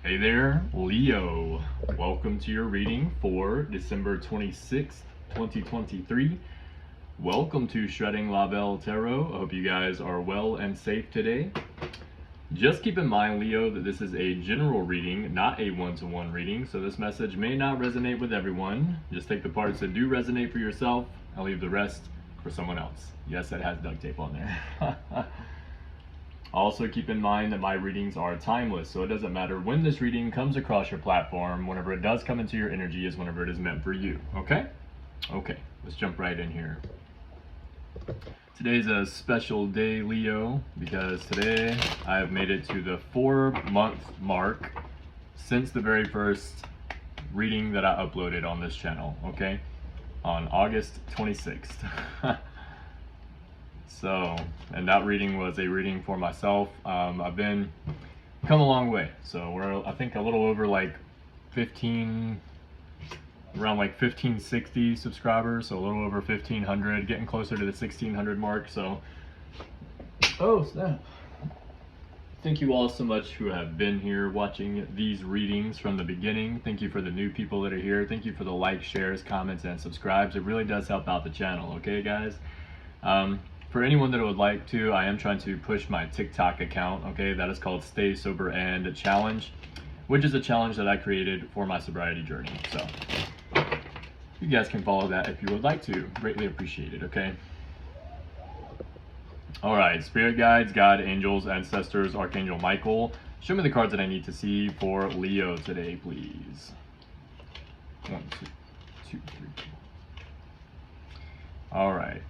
Hey there, Leo. Welcome to your reading for December 26th, 2023. Welcome to Shredding La Belle Tarot. I hope you guys are well and safe today. Just keep in mind, Leo, that this is a general reading, not a one-to-one reading, so this message may not resonate with everyone. Just take the parts that do resonate for yourself. I'll leave the rest for someone else. Yes, it has duct tape on there. Also keep in mind that my readings are timeless, so it doesn't matter when this reading comes across your platform. Whenever it does come into your energy is whenever it is meant for you, okay? Okay, let's jump right in here. Today's a special day, Leo, because today I have made it to the 4-month mark since the very first reading that I uploaded on this channel, okay? On August 26th. So, and that reading was a reading for myself. I've come a long way. So we're, I think, a little over like 15, around like 1560 subscribers. So a little over 1500, getting closer to the 1600 mark. So, oh snap. Thank you all so much who have been here watching these readings from the beginning. Thank you for the new people that are here. Thank you for the likes, shares, comments, and subscribes. It really does help out the channel, okay guys? For anyone that would like to, I am trying to push my TikTok account, okay? That is called Stay Sober and Challenge, which is a challenge that I created for my sobriety journey. So you guys can follow that if you would like to. Greatly appreciate it, okay? All right, spirit guides, God, angels, ancestors, Archangel Michael. Show me the cards that I need to see for Leo today, please. 1, 2, 2, 3, 4. All right.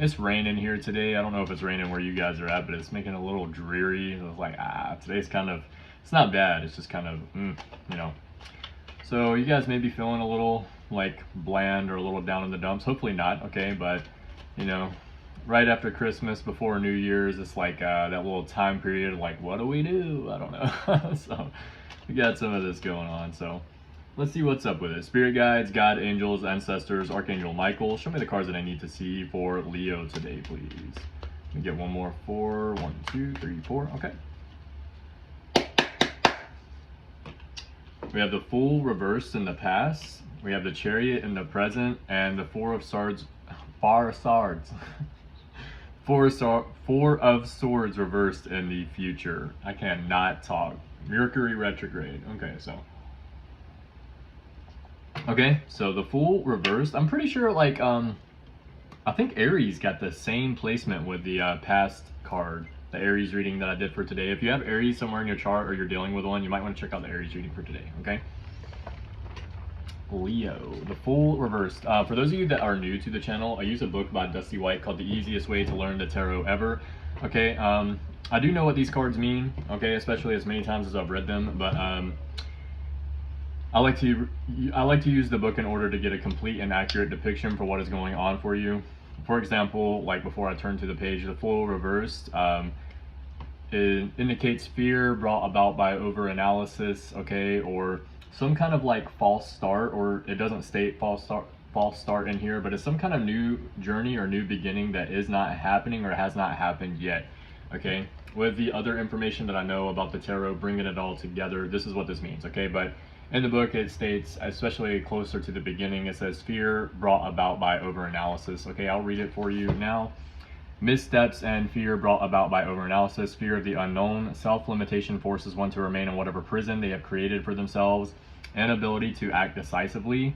It's raining here today. I don't know if it's raining where you guys are at, but it's making it a little dreary. It's like, today's kind of, it's not bad. It's just kind of, you know. So you guys may be feeling a little like bland or a little down in the dumps. Hopefully not, okay? But, you know, right after Christmas, before New Year's, it's like that little time period, like, what do we do? I don't know. So we got some of this going on, so. Let's see what's up with it. Spirit guides, God, angels, ancestors, Archangel Michael. Show me the cards that I need to see for Leo today, please. Let me get one more. 4, 1, 2, 3, 4. Okay. We have the Fool reversed in the past. We have the Chariot in the present, and the Four of Swords. Four of Swords reversed in the future. I cannot talk. Mercury retrograde. Okay, so. Okay, so the Fool reversed. I'm pretty sure, like, I think Aries got the same placement with the past card, the Aries reading that I did for today. If you have Aries somewhere in your chart or you're dealing with one, you might want to check out the Aries reading for today, okay? Leo, the Fool reversed. For those of you that are new to the channel, I use a book by Dusty White called The Easiest Way to Learn the Tarot Ever. Okay, I do know what these cards mean, okay, especially as many times as I've read them, but I like to use the book in order to get a complete and accurate depiction for what is going on for you. For example, like before I turn to the page, the Fool reversed, it indicates fear brought about by over-analysis, okay, or some kind of like false start, or it doesn't state false start in here, but it's some kind of new journey or new beginning that is not happening or has not happened yet, okay? With the other information that I know about the tarot, bringing it all together, this is what this means, okay? But in the book, it states, especially closer to the beginning, it says fear brought about by overanalysis. Okay, I'll read it for you now. Missteps and fear brought about by overanalysis. Fear of the unknown. Self-limitation forces one to remain in whatever prison they have created for themselves. Inability to act decisively.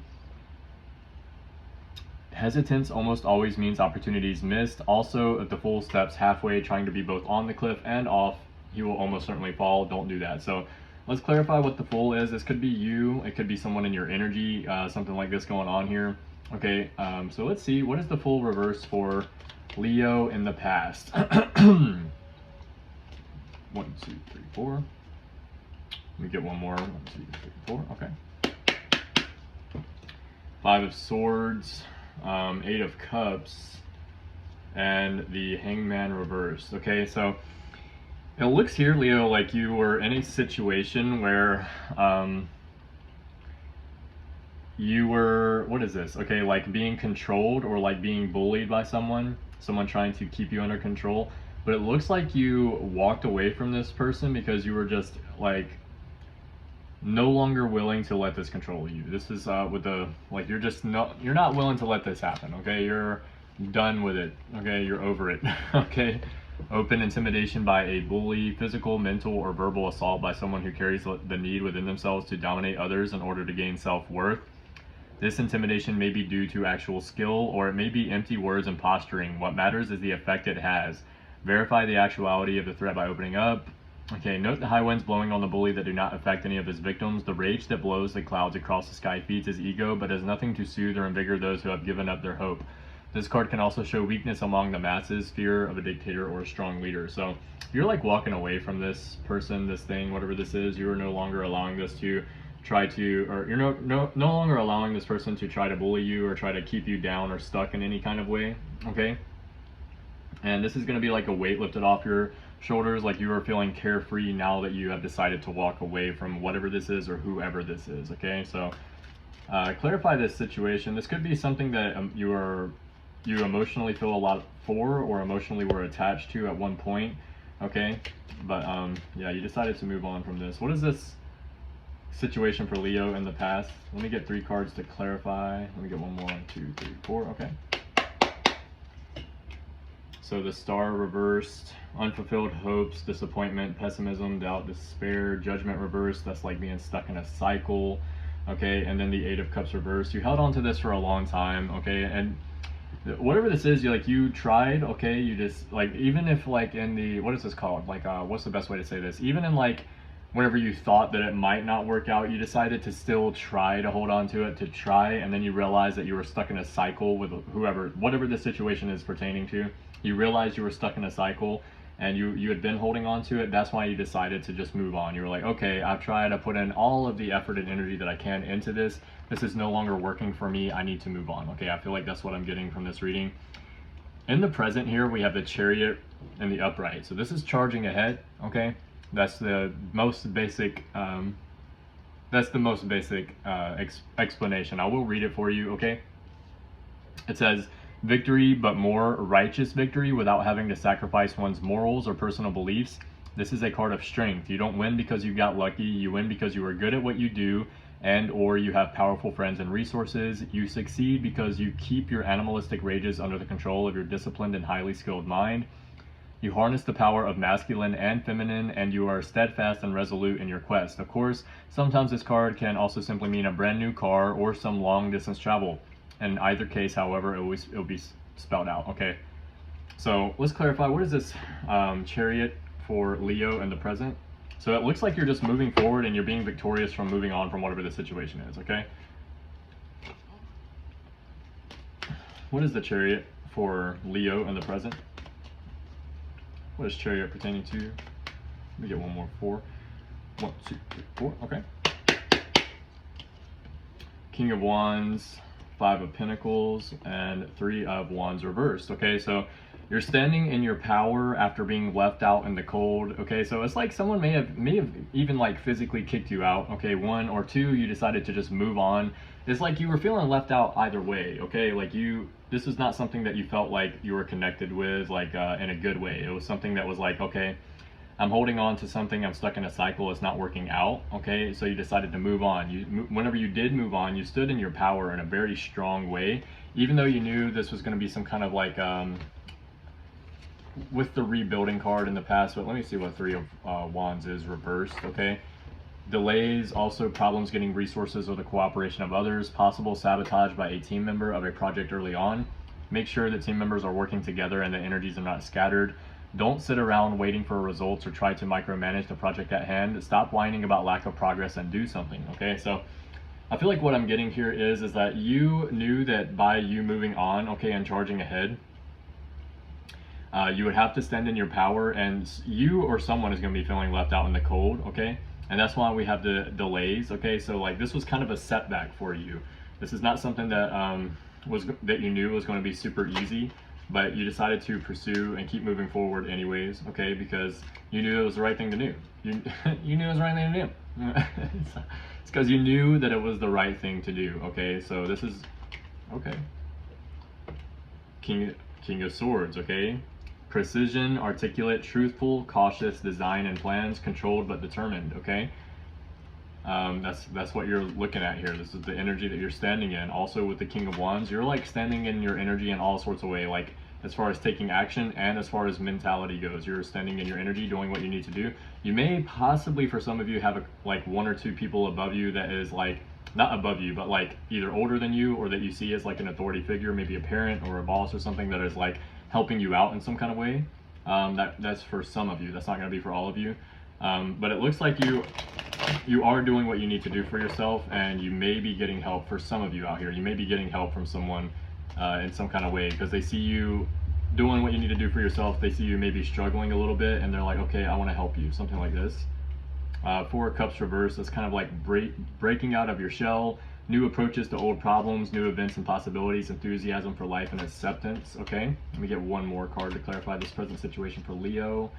Hesitance almost always means opportunities missed. Also, if the Fool steps halfway, trying to be both on the cliff and off, he will almost certainly fall. Don't do that. So let's clarify what the Fool is. This could be you. It could be someone in your energy, something like this going on here. Okay, so let's see. What is the Fool reverse for Leo in the past? 1, 2, 3, 4. Let me get one more. 1, 2, 3, 4. Okay. 5 of Swords, 8 of Cups, and the Hangman reversed. Okay, so it looks here, Leo, like you were in a situation where you were, what is this? Okay, like being controlled or like being bullied by someone trying to keep you under control. But it looks like you walked away from this person because you were just like no longer willing to let this control you. This is with the, like, you're not willing to let this happen, okay? You're done with it, okay? You're over it, okay? Open intimidation by a bully, physical, mental, or verbal assault by someone who carries the need within themselves to dominate others in order to gain self-worth. This intimidation may be due to actual skill, or it may be empty words and posturing. What matters is the effect it has. Verify the actuality of the threat by opening up. Okay, note the high winds blowing on the bully that do not affect any of his victims. The rage that blows the clouds across the sky feeds his ego, but does nothing to soothe or invigorate those who have given up their hope. This card can also show weakness among the masses, fear of a dictator or a strong leader. So you're like walking away from this person, this thing, whatever this is. You are no longer allowing this to try to, or you're no longer allowing this person to try to bully you or try to keep you down or stuck in any kind of way, okay? And this is going to be like a weight lifted off your shoulders, like you are feeling carefree now that you have decided to walk away from whatever this is or whoever this is, okay? So clarify this situation. This could be something that you emotionally feel a lot for, or emotionally were attached to at one point, okay? But yeah, you decided to move on from this. What is this situation for Leo in the past? Let me get 3 cards to clarify. Let me get 1 more. 1, 2, 3, 4. Okay. So the Star reversed, unfulfilled hopes, disappointment, pessimism, doubt, despair, Judgment reversed. That's like being stuck in a cycle. Okay, and then the 8 of Cups reversed. You held on to this for a long time. Okay, and whatever this is, you tried. Okay, you just, like, even if like in the, what is this called? Like, what's the best way to say this? Even in like, whenever you thought that it might not work out, you decided to still try to hold on to it, to try, and then you realized that you were stuck in a cycle with whatever the situation is pertaining to. You realized you were stuck in a cycle and you had been holding on to it. That's why you decided to just move on. You were like, okay, I've tried to put in all of the effort and energy that I can into this. This is no longer working for me. I need to move on. Okay, I feel like that's what I'm getting from this reading. In the present here, we have the Chariot and the Upright. So this is charging ahead, okay? That's the most basic explanation. I will read it for you, okay? It says, victory, but more righteous victory without having to sacrifice one's morals or personal beliefs. This is a card of strength. You don't win because you got lucky. You win because you are good at what you do and or you have powerful friends and resources. You succeed because you keep your animalistic rages under the control of your disciplined and highly skilled mind. You harness the power of masculine and feminine, and you are steadfast and resolute in your quest. Of course, sometimes this card can also simply mean a brand new car or some long distance travel. In either case, however, it'll be spelled out, okay? So let's clarify, what is this Chariot for Leo in the present? So it looks like you're just moving forward and you're being victorious from moving on from whatever the situation is, okay? What is the Chariot for Leo in the present? What is Chariot pertaining to? Let me get 1 more. 4. 1, 2, 3, 4. Okay. King of Wands, 5 of Pentacles, and 3 of Wands reversed. Okay, so you're standing in your power after being left out in the cold. Okay, so it's like someone may have even like physically kicked you out. Okay, 1 or 2, you decided to just move on. It's like you were feeling left out either way. Okay, like this is not something that you felt like you were connected with, like in a good way. It was something that was like, okay, I'm holding on to something, I'm stuck in a cycle, it's not working out, okay? So you decided to move on. Whenever you did move on, you stood in your power in a very strong way, even though you knew this was going to be some kind of like, with the rebuilding card in the past, but let me see what 3 of Wands is reversed, okay? Delays, also problems getting resources or the cooperation of others, possible sabotage by a team member of a project early on. Make sure that team members are working together and the energies are not scattered. Don't sit around waiting for results or try to micromanage the project at hand. Stop whining about lack of progress and do something, okay? So I feel like what I'm getting here is that you knew that by you moving on, okay, and charging ahead, you would have to stand in your power, and you or someone is going to be feeling left out in the cold, okay? And that's why we have the delays, okay? So like this was kind of a setback for you. This is not something that that you knew was going to be super easy, but you decided to pursue and keep moving forward anyways, okay? Because you knew it was the right thing to do. You knew it was the right thing to do. It's because you knew that it was the right thing to do, okay? So this is, okay. King of Swords, okay? Precision, articulate, truthful, cautious, design and plans, controlled but determined, okay? That's what you're looking at here. This is the energy that you're standing in. Also with the King of Wands, you're like standing in your energy in all sorts of ways, like as far as taking action and as far as mentality goes. You're standing in your energy, doing what you need to do. You may possibly, for some of you, have like 1 or 2 people above you that is like, not above you, but like either older than you or that you see as like an authority figure, maybe a parent or a boss or something that is like helping you out in some kind of way. That's for some of you. That's not going to be for all of you. But it looks like you are doing what you need to do for yourself, and you may be getting help. For some of you out here, you may be getting help from someone in some kind of way, because they see you doing what you need to do for yourself. They see you maybe struggling a little bit, and they're like, okay, I want to help you, something like this. 4 of Cups reversed, that's kind of like breaking out of your shell, new approaches to old problems, new events and possibilities, enthusiasm for life and acceptance. Okay, let me get one more card to clarify this present situation for Leo,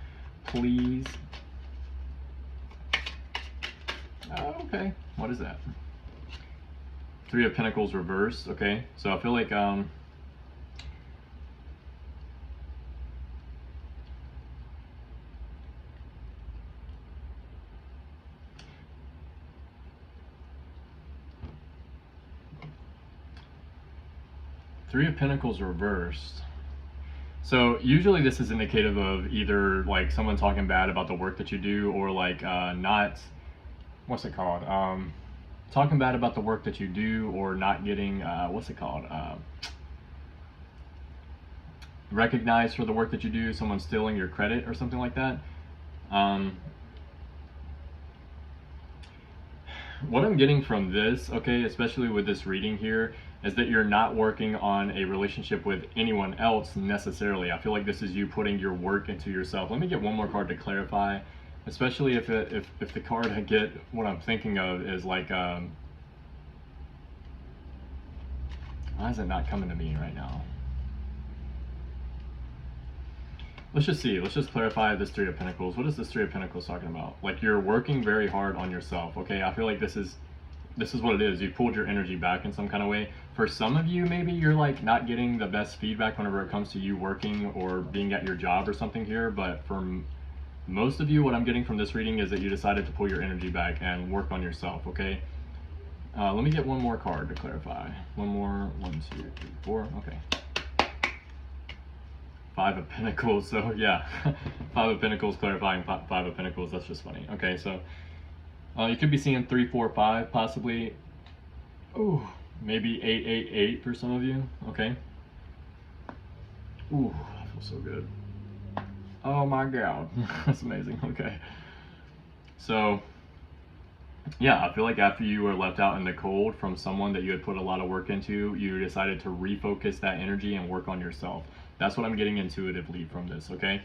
please. Okay, what is that? 3 of Pentacles reversed. Okay, so I feel like Three of Pentacles reversed. So usually this is indicative of either like someone talking bad about the work that you do, or like not, what's it called? Talking bad about the work that you do, or not getting, what's it called? Recognized for the work that you do, someone stealing your credit or something like that. What I'm getting from this, okay, especially with this reading here, is that you're not working on a relationship with anyone else necessarily. I feel like this is you putting your work into yourself. Let me get one more card to clarify, especially if the card I get, what I'm thinking of is like, why is it not coming to me right now? Let's just see. Let's just clarify this 3 of Pentacles. What is this 3 of Pentacles talking about? Like, you're working very hard on yourself, okay? I feel like this is what it is. You pulled your energy back in some kind of way. For some of you, maybe you're like not getting the best feedback whenever it comes to you working or being at your job or something here. But for most of you, what I'm getting from this reading is that you decided to pull your energy back and work on yourself, okay? Let me get one more card to clarify. One more. 1, 2, 3, 4. Okay. 5 of Pentacles, so yeah, 5 of Pentacles clarifying 5 of Pentacles, that's just funny. Okay, so you could be seeing 3, 4, 5 possibly. Ooh, maybe 8, 8, 8 for some of you, okay. Ooh, that feels so good. Oh my God, that's amazing, okay. So, yeah, I feel like after you were left out in the cold from someone that you had put a lot of work into, you decided to refocus that energy and work on yourself. That's what I'm getting intuitively from this, okay?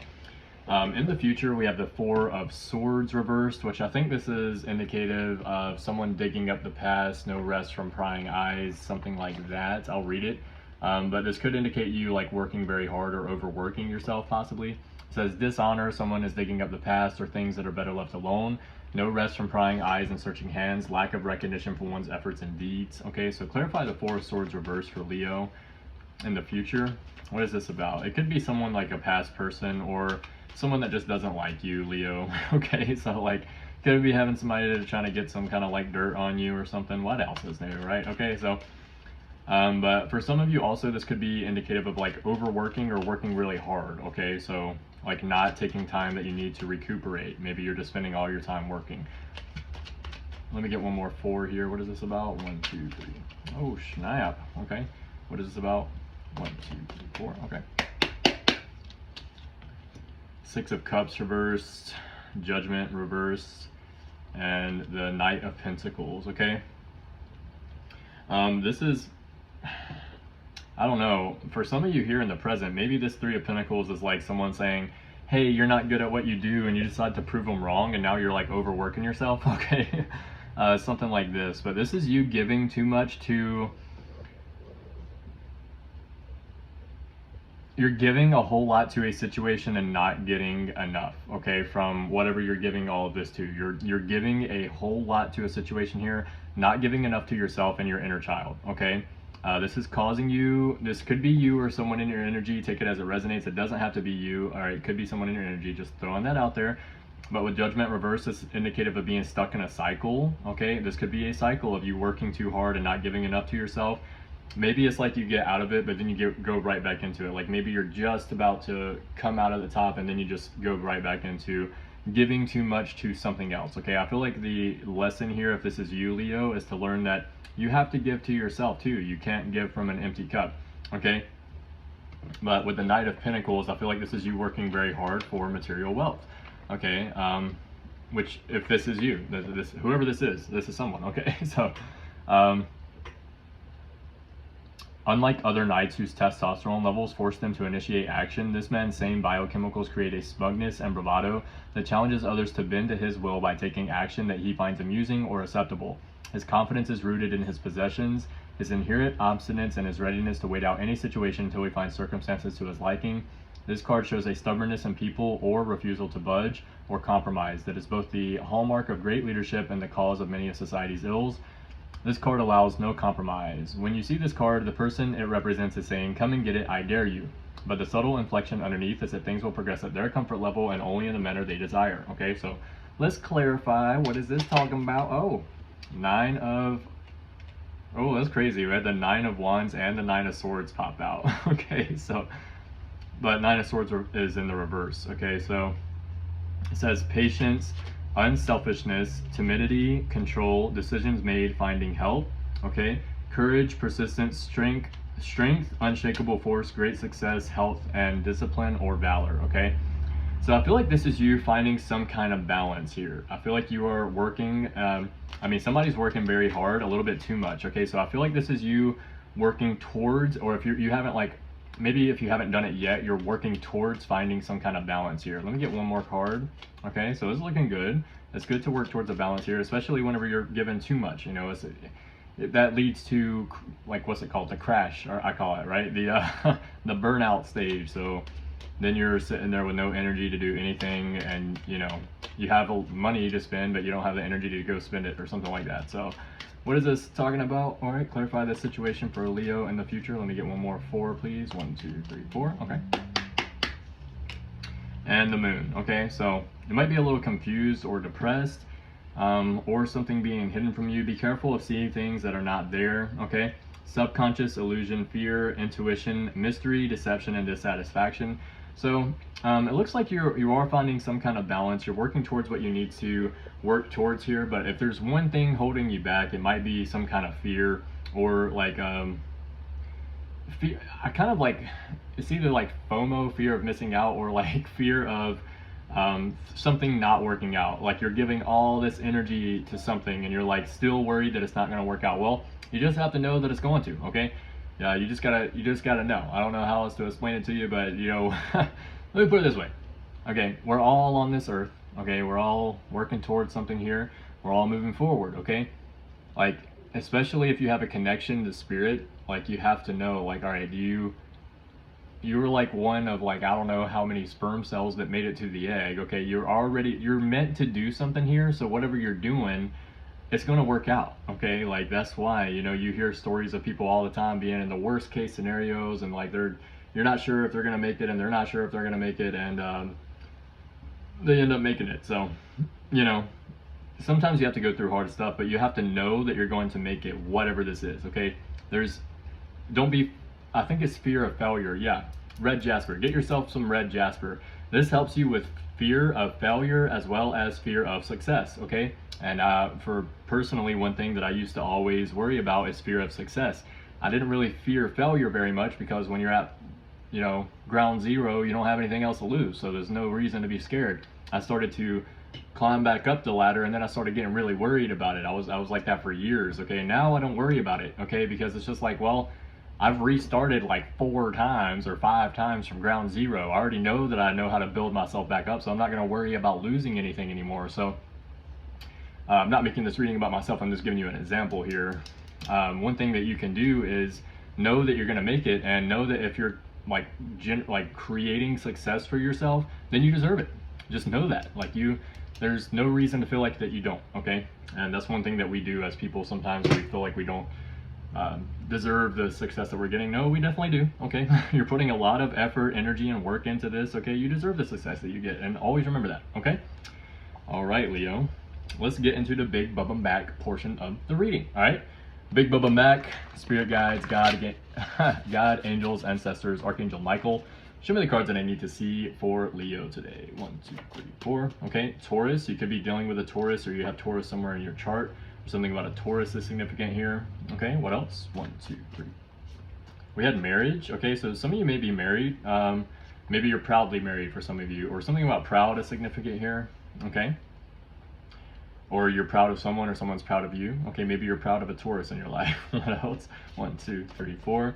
In the future, we have the 4 of Swords reversed, which I think this is indicative of someone digging up the past, no rest from prying eyes, something like that. I'll read it. But this could indicate you like working very hard or overworking yourself possibly. It says dishonor, someone is digging up the past or things that are better left alone. No rest from prying eyes and searching hands, lack of recognition for one's efforts and deeds. Okay, so clarify the 4 of Swords reversed for Leo in the future. What is this about? It could be someone like a past person or someone that just doesn't like you, Leo. Okay, so like could be having somebody that's trying to get some kind of like dirt on you or something. What else is new, right? Okay, so but for some of you also, this could be indicative of like overworking or working really hard. Okay, so like not taking time that you need to recuperate. Maybe you're just spending all your time working. Let me get one more 4 here. What is this about? 1, 2, 3. Oh snap. Okay, what is this about? 1, 2, 3, 4. Okay. 6 of Cups reversed, Judgment reversed, and the Knight of Pentacles. Okay. This is, I don't know, for some of you here in the present, maybe this 3 of Pentacles is like someone saying, hey, you're not good at what you do, and you decide to prove them wrong, and now you're like overworking yourself. Okay. Something like this. But this is you giving too much to, you're giving a whole lot to a situation and not getting enough, okay, from whatever you're giving all of this to. You're giving a whole lot to a situation here, not giving enough to yourself and your inner child, okay? This is causing you, this could be you or someone in your energy, take it as it resonates. It doesn't have to be you, all right? It could be someone in your energy, just throwing that out there. But with Judgment reversed, it's indicative of being stuck in a cycle, okay? This could be a cycle of you working too hard and not giving enough to yourself. Maybe it's like you get out of it, but then you go right back into it. Like maybe you're just about to come out of the top and then you just go right back into giving too much to something else, okay? I feel like the lesson here, if this is you, Leo, is to learn that you have to give to yourself too. You can't give from an empty cup, okay? But with the Knight of Pentacles, I feel like this is you working very hard for material wealth, okay? Which, if this is you, whoever this is someone, okay? So, unlike other knights whose testosterone levels force them to initiate action, this man's same biochemicals create a smugness and bravado that challenges others to bend to his will by taking action that he finds amusing or acceptable. His confidence is rooted in his possessions, his inherent obstinance, and his readiness to wait out any situation until he finds circumstances to his liking. This card shows a stubbornness in people or refusal to budge or compromise that is both the hallmark of great leadership and the cause of many of society's ills. This card allows no compromise. When you see this card, the person it represents is saying, "Come and get it, I dare you." But the subtle inflection underneath is that things will progress at their comfort level and only in the manner they desire. Okay, so let's clarify. What is this talking about? Oh, oh, that's crazy. We had the 9 of Wands and the 9 of Swords pop out. Okay, so, but 9 of Swords is in the reverse. Okay, so it says patience, unselfishness, timidity, control, decisions made, finding help, okay? Courage, persistence, strength, unshakable force, great success, health, and discipline or valor, okay? So I feel like this is you finding some kind of balance here. I feel like you are working, somebody's working very hard, a little bit too much, okay? So I feel like this is you working towards, or if you haven't maybe if you haven't done it yet, you're working towards finding some kind of balance here. Let me get one more card. Okay, so it's looking good. It's good to work towards a balance here, especially whenever you're given too much. You know, that leads to, like, what's it called? The crash, or I call it, right? The the burnout stage. So then you're sitting there with no energy to do anything, and you know, you have money to spend, but you don't have the energy to go spend it or something like that. So what is this talking about? All right, clarify the situation for Leo in the future. Let me get one more 4, please. 1, 2, 3, 4. Okay. And the moon. Okay, so you might be a little confused or depressed, or something being hidden from you. Be careful of seeing things that are not there. Okay, subconscious, illusion, fear, intuition, mystery, deception, and dissatisfaction. So it looks like you are finding some kind of balance. You're working towards what you need to work towards here, but if there's one thing holding you back, it might be some kind of fear, or like fear. I kind of like, it's either like FOMO, fear of missing out, or like fear of something not working out. Like you're giving all this energy to something and you're like still worried that it's not going to work out. Well, you just have to know that it's going to. Okay, yeah, you just gotta know. I don't know how else to explain it to you, but you know, let me put it this way. Okay, we're all on this earth. Okay, we're all working towards something here. We're all moving forward. Okay, like especially if you have a connection to spirit, like you have to know, like, all right, you were like one of, like, I don't know how many sperm cells that made it to the egg. Okay, you're meant to do something here, so whatever you're doing, it's going to work out. Okay, like that's why, you know, you hear stories of people all the time being in the worst case scenarios, and like you're not sure if they're going to make it, and they're not sure if they're going to make it, and they end up making it. So, you know, sometimes you have to go through hard stuff, but you have to know that you're going to make it, whatever this is. Okay, don't be, I think it's fear of failure. Yeah, red jasper. Get yourself some red jasper. This helps you with fear of failure as well as fear of success. Okay, and for personally, one thing that I used to always worry about is fear of success. I didn't really fear failure very much, because when you're at, you know, ground zero, you don't have anything else to lose, so there's no reason to be scared. I started to climb back up the ladder, and then I started getting really worried about it. I was like that for years. Okay, now I don't worry about it. Okay, because it's just like, well, I've restarted like 4 times or 5 times from ground zero. I already know that I know how to build myself back up, so I'm not going to worry about losing anything anymore. So I'm not making this reading about myself, I'm just giving you an example here. One thing that you can do is know that you're going to make it, and know that if you're like creating success for yourself, then you deserve it. Just know that, like, there's no reason to feel like that you don't. Okay, and that's one thing that we do as people. Sometimes we feel like we don't deserve the success that we're getting. No, we definitely do. Okay, you're putting a lot of effort, energy, and work into this. Okay, you deserve the success that you get, and always remember that. Okay, All right, Leo, let's get into the Big Bubba Mac portion of the reading. All right, Big Bubba Mac, spirit guides, God, God, angels, ancestors, Archangel Michael. Show me the cards that I need to see for Leo today. 1, 2, 3, 4. Okay, Taurus. You could be dealing with a Taurus, or you have Taurus somewhere in your chart. Something about a Taurus is significant here. Okay, what else? 1, 2, 3. We had marriage. Okay, so some of you may be married. Maybe you're proudly married for some of you, or something about proud is significant here. Okay, or you're proud of someone, or someone's proud of you. Okay, maybe you're proud of a Taurus in your life. What else? 1, 2, 3, 4.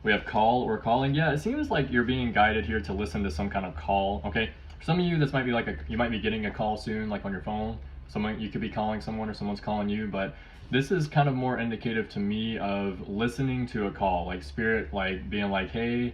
We have call or calling. Yeah, it seems like you're being guided here to listen to some kind of call. Okay, for some of you, this might be like you might be getting a call soon, like on your phone. Someone, you could be calling someone, or someone's calling you, but this is kind of more indicative to me of listening to a call, like spirit, like being like, hey,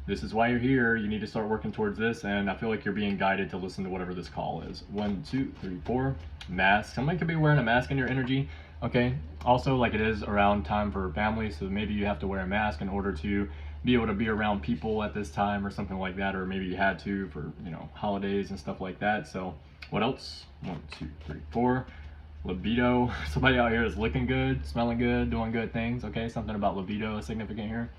this is why you're here, you need to start working towards this, and I feel like you're being guided to listen to whatever this call is. 1, 2, 3, 4. Mask. Somebody could be wearing a mask in your energy. Okay, also, like, it is around time for family, so maybe you have to wear a mask in order to be able to be around people at this time, or something like that, or maybe you had to for, you know, holidays and stuff like that. So what else? 1, 2, 3, 4. Libido. Somebody out here is looking good, smelling good, doing good things. Okay, something about libido is significant here.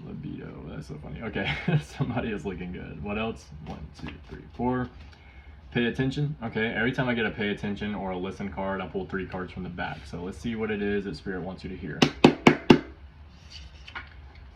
Libido, that's so funny. Okay, somebody is looking good. What else? 1, 2, 3, 4. Pay attention. Okay, every time I get a pay attention or a listen card, I pull 3 cards from the back. So let's see what it is that Spirit wants you to hear.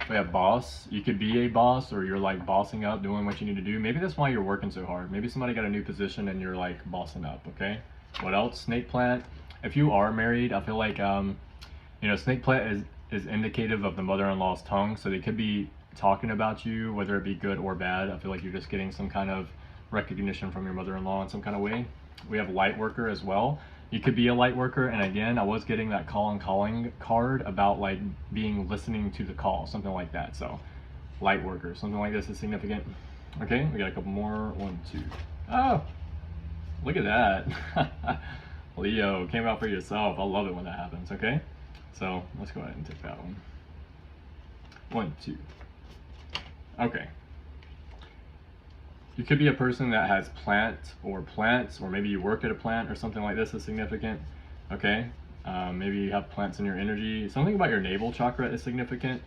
We have boss. You could be a boss, or you're like bossing up, doing what you need to do. Maybe that's why you're working so hard. Maybe somebody got a new position and you're like bossing up. Okay, what else? Snake plant. If you are married, I feel like you know, snake plant is indicative of the mother-in-law's tongue, so they could be talking about you, whether it be good or bad. I feel like you're just getting some kind of recognition from your mother-in-law in some kind of way. We have light worker as well. You could be a light worker, and again, I was getting that call and calling card about like being listening to the call, something like that. So light worker, something like this is significant. Okay, we got a couple more. 1, 2. Oh, look at that. Leo, came out for yourself. I love it when that happens. Okay, so let's go ahead and take that one. 1, 2. Okay. You could be a person that has plants, or maybe you work at a plant or something like this is significant. Okay, maybe you have plants in your energy. Something about your navel chakra is significant.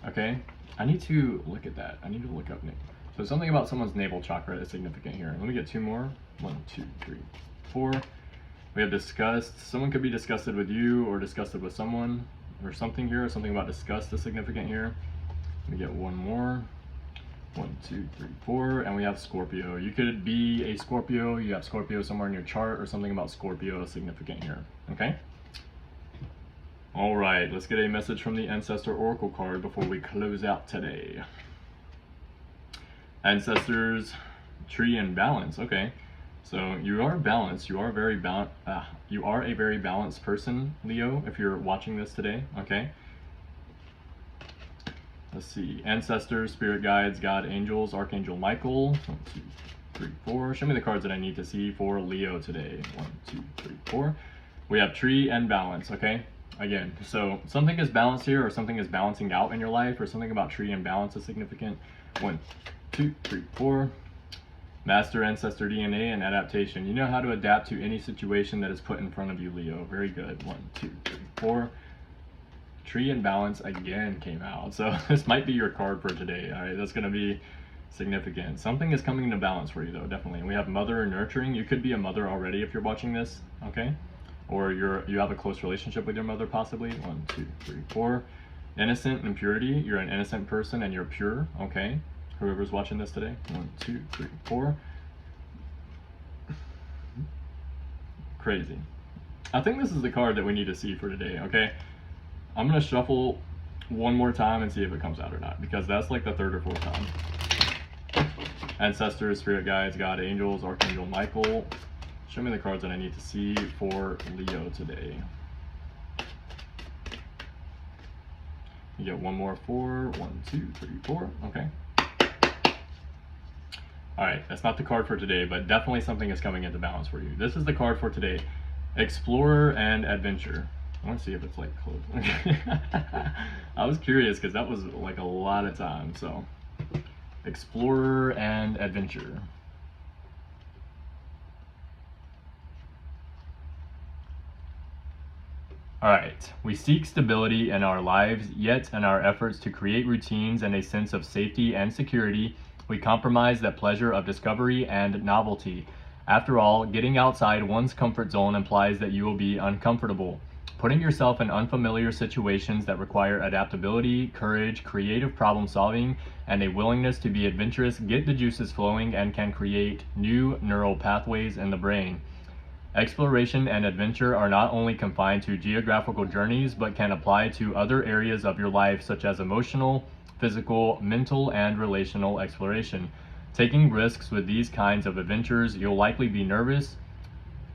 Okay, I need to look at that. I need to look up navel. So something about someone's navel chakra is significant here. Let me get 2 more. 1, 2, 3, 4. We have disgust. Someone could be disgusted with you, or disgusted with someone, or something here. Something about disgust is significant here. Let me get 1 more. 1, 2, 3, 4, and we have Scorpio. You could be a Scorpio, you have Scorpio somewhere in your chart, or something about Scorpio is significant here. Okay? All right, let's get a message from the Ancestor Oracle card before we close out today. Ancestors, tree and balance. Okay, so you are balanced. You are very you are a very balanced person, Leo, if you're watching this today. Okay. Let's see. Ancestors, spirit guides, God, angels, Archangel Michael. 1, 2, 3, 4. Show me the cards that I need to see for Leo today. 1, 2, 3, 4. We have tree and balance. Okay. Again, so something is balanced here, or something is balancing out in your life, or something about tree and balance is significant. 1, 2, 3, 4. Master ancestor DNA and adaptation. You know how to adapt to any situation that is put in front of you, Leo. Very good. 1, 2, 3, 4. Tree and balance again came out. So this might be your card for today. All right, that's going to be significant. Something is coming into balance for you, though, definitely. We have mother and nurturing. You could be a mother already if you're watching this. Okay. Or you have a close relationship with your mother, possibly. 1, 2, 3, 4. Innocent and purity. You're an innocent person and you're pure. Okay. Whoever's watching this today. 1, 2, 3, 4. Crazy. I think this is the card that we need to see for today. Okay. I'm going to shuffle one more time and see if it comes out or not, because that's like the 3rd or 4th time. Ancestors, spirit guides, God, angels, Archangel Michael. Show me the cards that I need to see for Leo today. You get 1 more 4. 1, 2, 3, 4. Okay. All right, that's not the card for today, but definitely something is coming into balance for you. This is the card for today. Explorer and adventure. I want to see if it's like close. I was curious because that was like a lot of time. So, explorer and adventure. Alright, we seek stability in our lives, yet in our efforts to create routines and a sense of safety and security, we compromise that pleasure of discovery and novelty. After all, getting outside one's comfort zone implies that you will be uncomfortable. Putting yourself in unfamiliar situations that require adaptability, courage, creative problem solving, and a willingness to be adventurous get the juices flowing and can create new neural pathways in the brain. Exploration and adventure are not only confined to geographical journeys, but can apply to other areas of your life, such as emotional, physical, mental, and relational exploration. Taking risks with these kinds of adventures, you'll likely be nervous.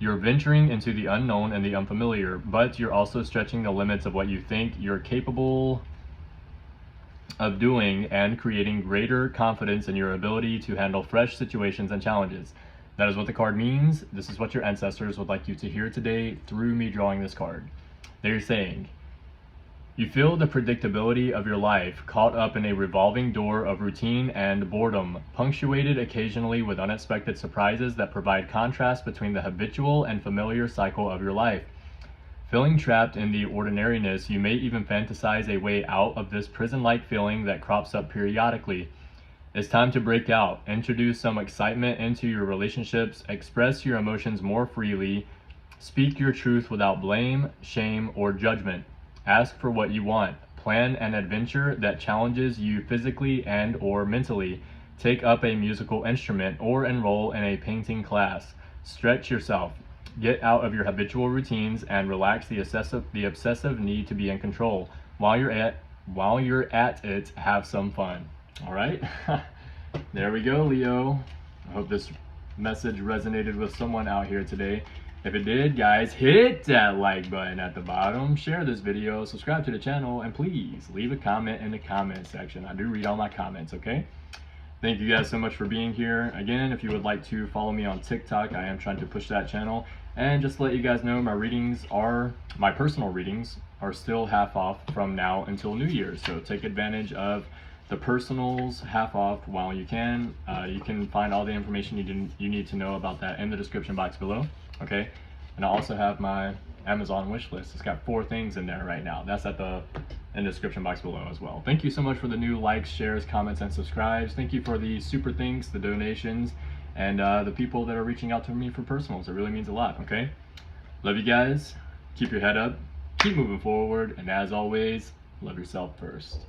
You're venturing into the unknown and the unfamiliar, but you're also stretching the limits of what you think you're capable of doing and creating greater confidence in your ability to handle fresh situations and challenges. That is what the card means. This is what your ancestors would like you to hear today through me drawing this card. They're saying, you feel the predictability of your life caught up in a revolving door of routine and boredom, punctuated occasionally with unexpected surprises that provide contrast between the habitual and familiar cycle of your life. Feeling trapped in the ordinariness, you may even fantasize a way out of this prison-like feeling that crops up periodically. It's time to break out, introduce some excitement into your relationships, express your emotions more freely, speak your truth without blame, shame, or judgment. Ask for what you want. Plan an adventure that challenges you physically and or mentally. Take up a musical instrument or enroll in a painting class. Stretch yourself. Get out of your habitual routines and relax the obsessive need to be in control. While you're at it, have some fun. All right, there we go, Leo. I hope this message resonated with someone out here today. If it did, guys, hit that like button at the bottom, share this video, subscribe to the channel, and please leave a comment in the comment section. I do read all my comments, okay? Thank you guys so much for being here. Again, if you would like to follow me on TikTok, I am trying to push that channel. And just to let you guys know, my personal readings are still half off from now until New Year's. So take advantage of the personals half off while you can. You can find all the information you need to know about that in the description box below, okay? And I also have my Amazon wish list. It's got 4 things in there right now. That's in the description box below as well. Thank you so much for the new likes, shares, comments, and subscribes. Thank you for the super thanks, the donations, and the people that are reaching out to me for personals. It really means a lot, okay? Love you guys. Keep your head up. Keep moving forward. And as always, love yourself first.